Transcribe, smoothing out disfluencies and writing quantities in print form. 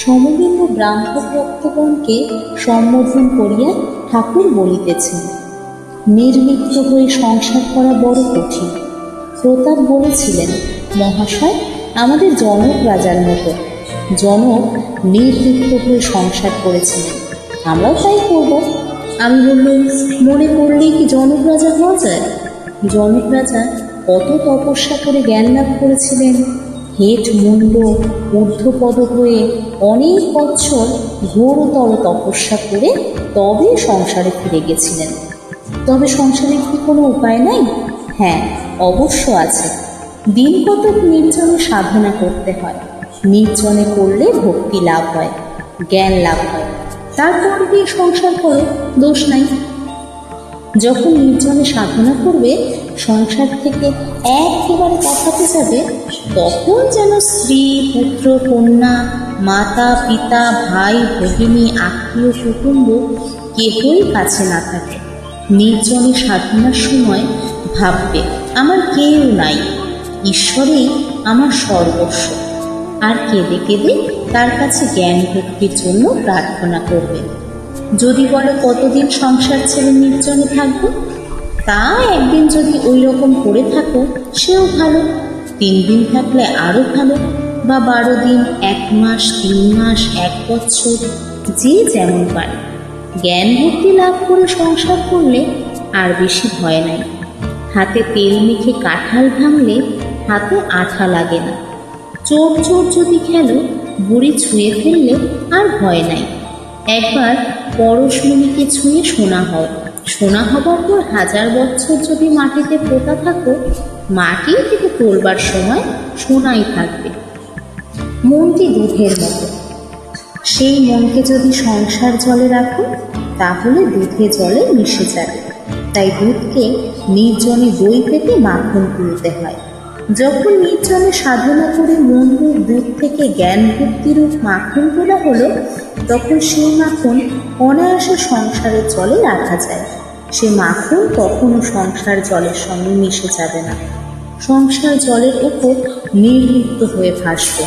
সমবিন্দু ব্রাহ্ম ভক্তগণকে সম্বোধন করিয়া ঠাকুর বলিতেছেন, নির্লিপ্ত হয়ে সংসার করা বড় কঠিন। প্রতাপ বলেছিলেন, মহাশয় আমাদের জনক রাজার মতো। জনক নির্লিপ্ত হয়ে সংসার করেছিলেন, আমরাও তাই করব। আমি বললুম, মনে করলেই কি জনক রাজা হওয়া যায়? জনক রাজা কত তপস্যা করে জ্ঞান লাভ করেছিলেন। হেট মুন্ড ঊর্ধ্বপদ হয়ে অনেক বৎসর ঘোরতর তপস্যা করে তবে সংসারে ফিরে গেছিলেন। তবে সংসারের কি কোনো উপায় নাই? হ্যাঁ, অবশ্য আছে। দিন কতক নির্জনে সাধনা করতে হয়। নির্জনে করলে ভক্তি লাভ হয়, জ্ঞান লাভ হয়। তারপর গিয়ে সংসার করো, দোষ নাই। যখন নির্জনে সাধনা করবে, সংসার থেকে একেবারে তফাতে যাবে, তখন যেন স্ত্রী, পুত্র, কন্যা, মাতা, পিতা, ভাই, ভগিনী, আত্মীয়, কুটুম্ব কেহই কাছে না থাকে। নির্জনে সাধনার সময় ভাববে, আমার কেউ নাই, ঈশ্বরেই আমার সর্বস্ব। আর কেঁদে কেঁদে তার কাছে জ্ঞান ভক্তির জন্য প্রার্থনা করবে। যদি বলো কতদিন সংসার ছেড়ে নির্জনে থাকবো, তা একদিন যদি ওই রকম করে থাকো সেও ভালো, 3 দিন থাকলে আরো ভালো, বা 12 দিন, 1 মাস, 3 মাস, 1 বছর, যে যেমন পারে। জ্ঞান ভক্তি লাভ করে সংসার করলে আর বেশি ভয় নাই। হাতে তেল মেখে কাঁঠাল ভাঙলে হাতে আঠা লাগে না। চোর চোর যদি খেলো, বুড়ি ছুঁয়ে ফেললে আর ভয় নাই। একবার পরশমণিকে ছুঁয়ে সোনা হয়, সোনা হবার পর 1000 বছর যদি মাটিতে পোতা থাকো, মাটি থেকে তোলবার সময় সোনাই থাকবে। মনটি দুধের মতো, সেই মনকে যদি সংসার জলে রাখো, তাহলে দুধে জলে মিশে যাবে। তাই দুধকে নির্জনে দই পেতে মাখন তুলতে হয়। যখন নির্জনে সাধনা করে মনরূপ দুধ থেকে জ্ঞান ভক্তিরূপ মাখন তোলা হলো, তখন সেই মাখন অনায়াসে সংসারের জলে রাখা যায়। সে মাখন কখনো সংসার জলের সঙ্গে মিশে যাবে না, সংসার জলের উপর নির্লিপ্ত হয়ে ভাসবে।